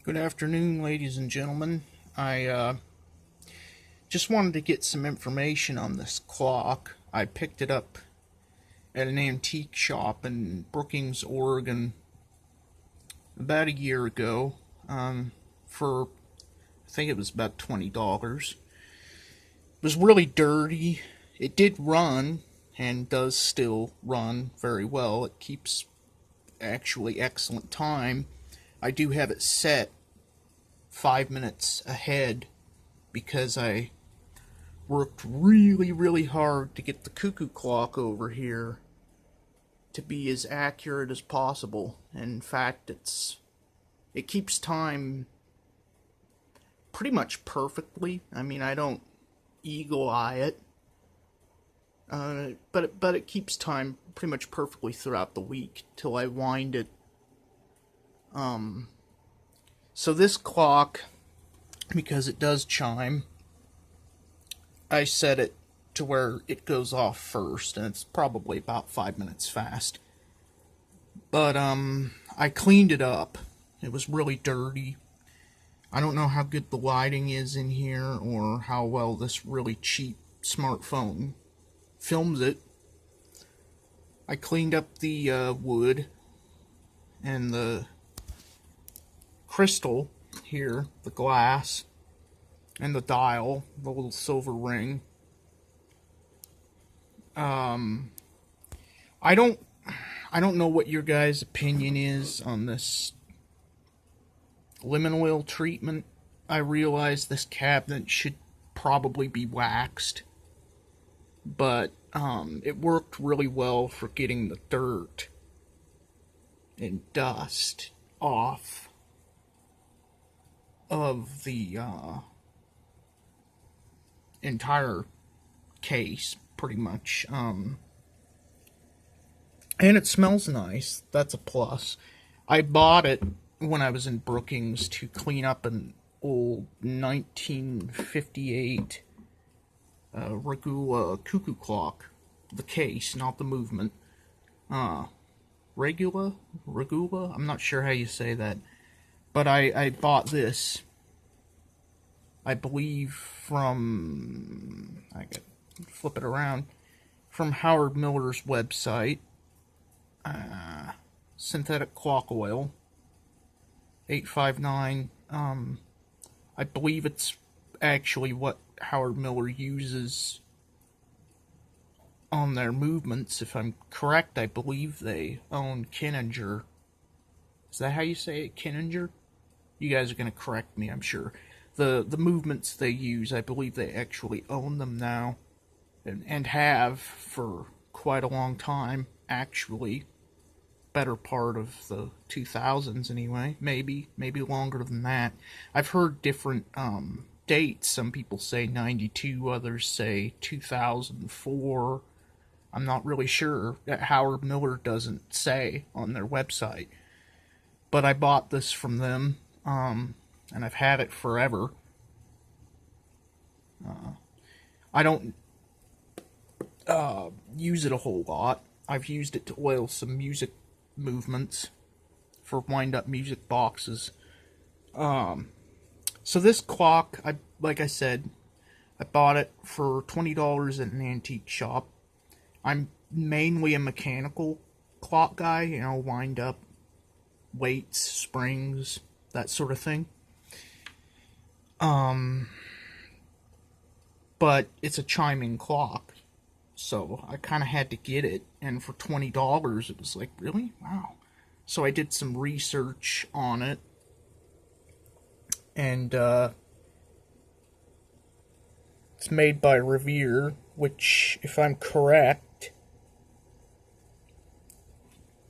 Good afternoon, ladies and gentlemen. I just wanted to get some information on this clock. I picked it up at an antique shop in Brookings, Oregon, about a year ago, for I think it was about $20. It was really dirty. It did run and does still run very well. It keeps actually excellent time. I do have it set 5 minutes ahead because I worked really, really hard to get the cuckoo clock over here to be as accurate as possible. In fact, it keeps time pretty much perfectly. I mean, I don't eagle eye it, but it keeps time pretty much perfectly throughout the week till I wind it. So this clock, because it does chime, I set it to where it goes off first, and it's probably about 5 minutes fast. But I cleaned it up. It was really dirty. I don't know how good the lighting is in here or how well this really cheap smartphone films it. I cleaned up the wood and the crystal here, the glass, and the dial, the little silver ring. I don't know what your guys' opinion is on this lemon oil treatment. I realize this cabinet should probably be waxed, but it worked really well for getting the dirt and dust off of the entire case, pretty much. And it smells nice. That's a plus. I bought it when I was in Brookings to clean up an old 1958 Regula cuckoo clock. The case, not the movement. Regula? I'm not sure how you say that. But I bought this, I believe, from, I could flip it around, from Howard Miller's website. Synthetic clock oil, 859. I believe it's actually what Howard Miller uses on their movements. If I'm correct, I believe they own Kinninger. Is that how you say it, Kinninger? You guys are going to correct me, I'm sure. The movements they use, I believe they actually own them now, and have for quite a long time, actually. Better part of the 2000s anyway, maybe longer than that. I've heard different dates. Some people say 92, others say 2004. I'm not really sure. Howard Miller doesn't say on their website. But I bought this from them, and I've had it forever. I don't use it a whole lot. I've used it to oil some music movements for wind-up music boxes. So this clock, like I said, I bought it for $20 at an antique shop. I'm mainly a mechanical clock guy, wind up, weights, springs, that sort of thing. But it's a chiming clock, so I kind of had to get it, and for $20, it was like, really? Wow. So I did some research on it, and it's made by Revere, which, if I'm correct,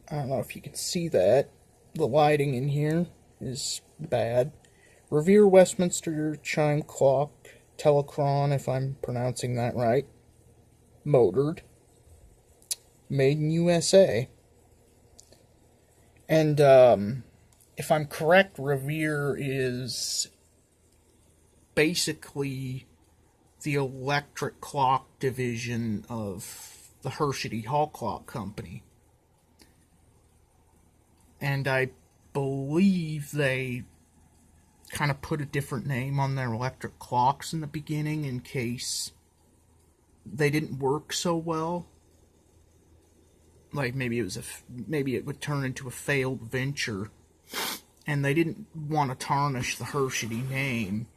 I don't know if you can see that, the lighting in here is bad. Revere Westminster Chime Clock, Telechron, if I'm pronouncing that right. Motored. Made in USA. And, if I'm correct, Revere is basically the electric clock division of the Hershey Hall Clock Company. And I believe they kind of put a different name on their electric clocks in the beginning in case they didn't work so well. Like maybe it would turn into a failed venture, and they didn't want to tarnish the Hershey name.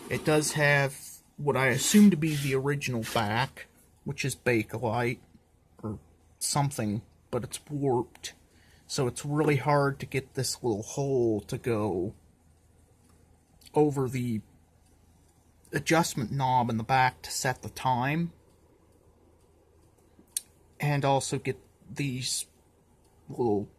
It does have what I assume to be the original back, which is Bakelite or something, but it's warped. So it's really hard to get this little hole to go over the adjustment knob in the back to set the time. And also get these little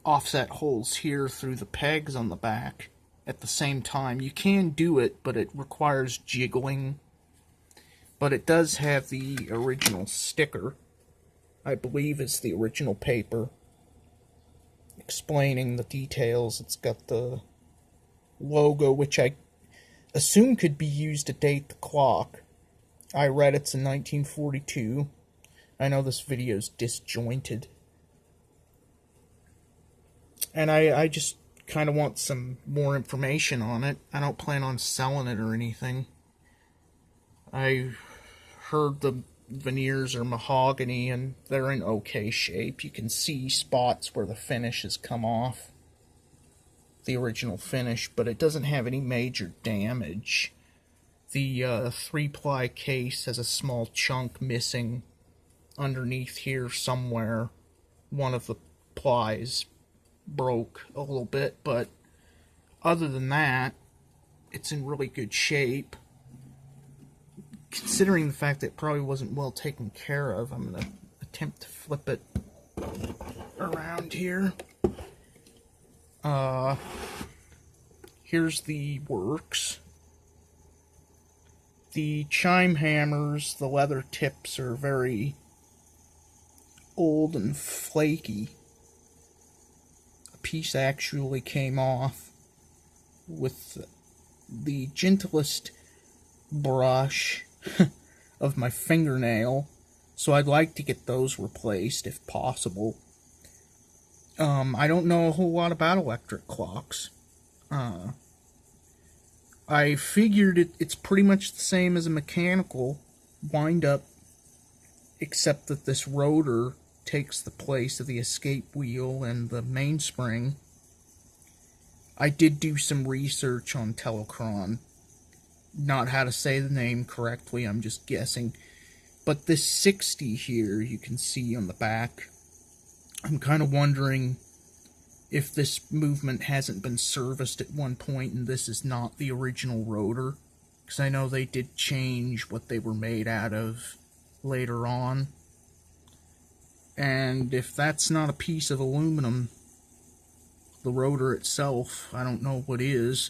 offset holes here through the pegs on the back at the same time. You can do it, but it requires jiggling. But it does have the original sticker. I believe it's the original paper explaining the details. It's got the logo, which I assume could be used to date the clock. I read it's in 1942. I know this video's disjointed. And I just kind of want some more information on it. I don't plan on selling it or anything. I heard the veneers are mahogany and they're in okay shape. You can see spots where the finish has come off, the original finish, but it doesn't have any major damage. The 3-ply case has a small chunk missing underneath here somewhere. One of the plies broke a little bit, but other than that, it's in really good shape. Considering the fact that it probably wasn't well taken care of, I'm going to attempt to flip it around here. Here's the works. The chime hammers, the leather tips are very old and flaky. A piece actually came off with the gentlest brush of my fingernail, so I'd like to get those replaced if possible. I don't know a whole lot about electric clocks. I figured it's pretty much the same as a mechanical wind-up, except that this rotor takes the place of the escape wheel and the mainspring. I did do some research on Telechron. Not how to say the name correctly, I'm just guessing. But this 60 here, you can see on the back, I'm kind of wondering if this movement hasn't been serviced at one point and this is not the original rotor. Because I know they did change what they were made out of later on. And if that's not a piece of aluminum, the rotor itself, I don't know what is.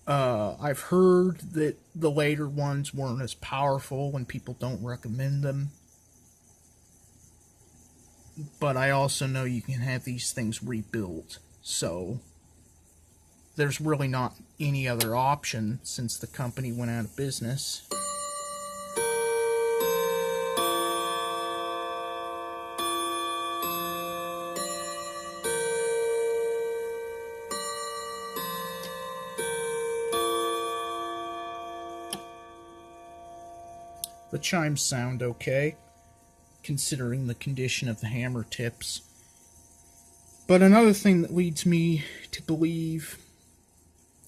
I've heard that the later ones weren't as powerful and people don't recommend them. But I also know you can have these things rebuilt, so there's really not any other option since the company went out of business. The chimes sound okay, considering the condition of the hammer tips. But another thing that leads me to believe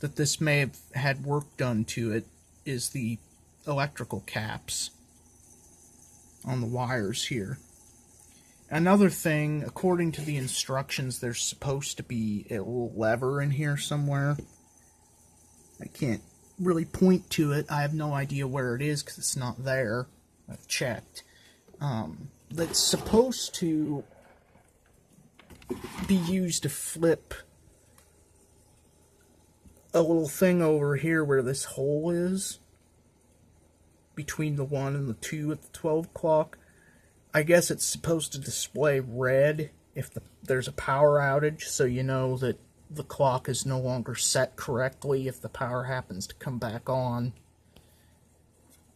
that this may have had work done to it is the electrical caps on the wires here. Another thing, according to the instructions, there's supposed to be a little lever in here somewhere. I can't really point to it. I have no idea where it is because it's not there. I've checked. That's supposed to be used to flip a little thing over here where this hole is between the 1 and the 2 at the 12 o'clock. I guess it's supposed to display red if there's a power outage, so you know that the clock is no longer set correctly if the power happens to come back on.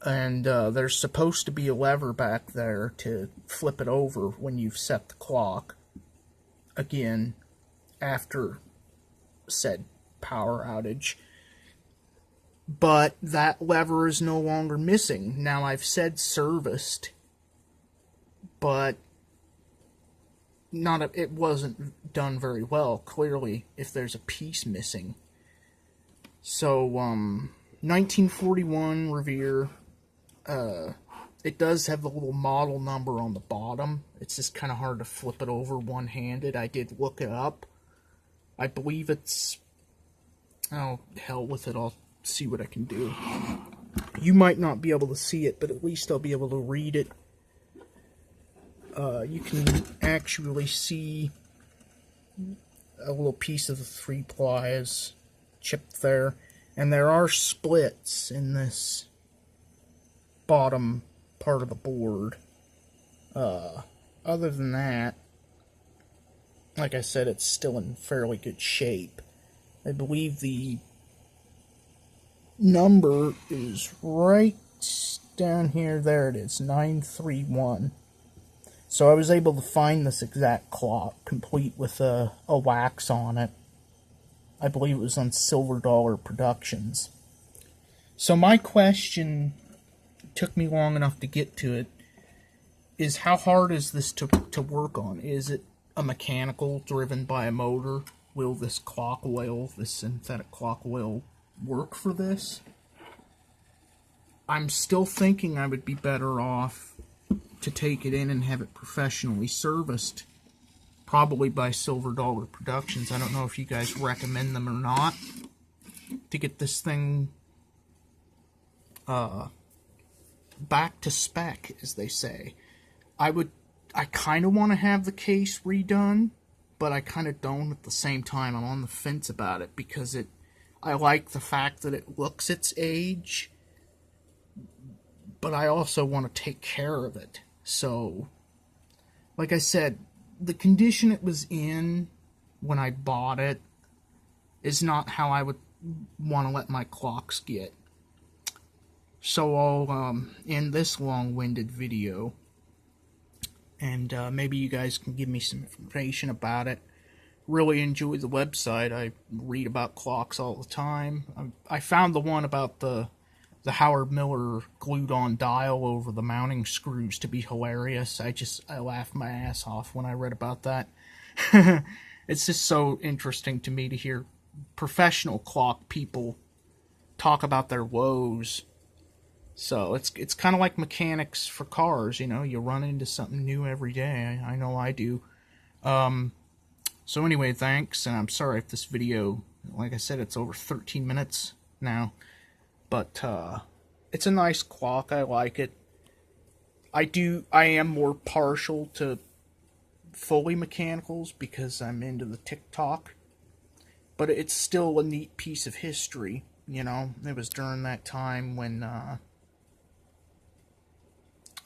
And there's supposed to be a lever back there to flip it over when you've set the clock again after said power outage. But that lever is no longer missing. Now, I've said serviced, but it wasn't done very well, clearly, if there's a piece missing. So, 1941 Revere, it does have the little model number on the bottom. It's just kind of hard to flip it over one-handed. I did look it up. I believe it's... oh, hell with it, I'll see what I can do. You might not be able to see it, but at least I'll be able to read it. You can actually see a little piece of the 3-ply is chipped there, and there are splits in this bottom part of the board. Other than that, like I said, it's still in fairly good shape. I believe the number is right down here. There it is, 931. So I was able to find this exact clock, complete with a wax on it. I believe it was on Silver Dollar Productions. So my question, took me long enough to get to it, is how hard is this to work on? Is it a mechanical driven by a motor? Will this clock oil, this synthetic clock oil, work for this? I'm still thinking I would be better off to take it in and have it professionally serviced, probably by Silver Dollar Productions. I don't know if you guys recommend them or not, to get this thing back to spec, as they say. I kind of want to have the case redone, but I kind of don't at the same time. I'm on the fence about it, because I like the fact that it looks its age, but I also want to take care of it. So, like I said, the condition it was in when I bought it is not how I would want to let my clocks get. So I'll end this long-winded video, and maybe you guys can give me some information about it. Really enjoy the website. I read about clocks all the time. I found the one about the Howard Miller glued-on dial over the mounting screws to be hilarious. I laughed my ass off when I read about that. It's just so interesting to me to hear professional clock people talk about their woes. So it's kind of like mechanics for cars, you know. You run into something new every day. I know I do. So anyway, thanks, and I'm sorry if this video, like I said, it's over 13 minutes now. But it's a nice clock. I like it. I am more partial to fully mechanicals because I'm into the TikTok. But it's still a neat piece of history, you know. It was during that time when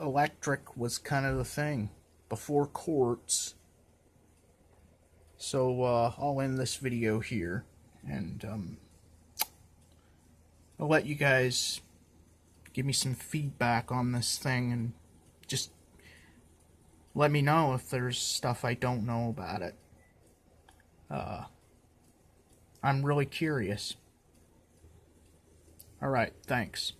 electric was kind of the thing, before quartz. So I'll end this video here, and I'll let you guys give me some feedback on this thing, and just let me know if there's stuff I don't know about it. I'm really curious. Alright, thanks.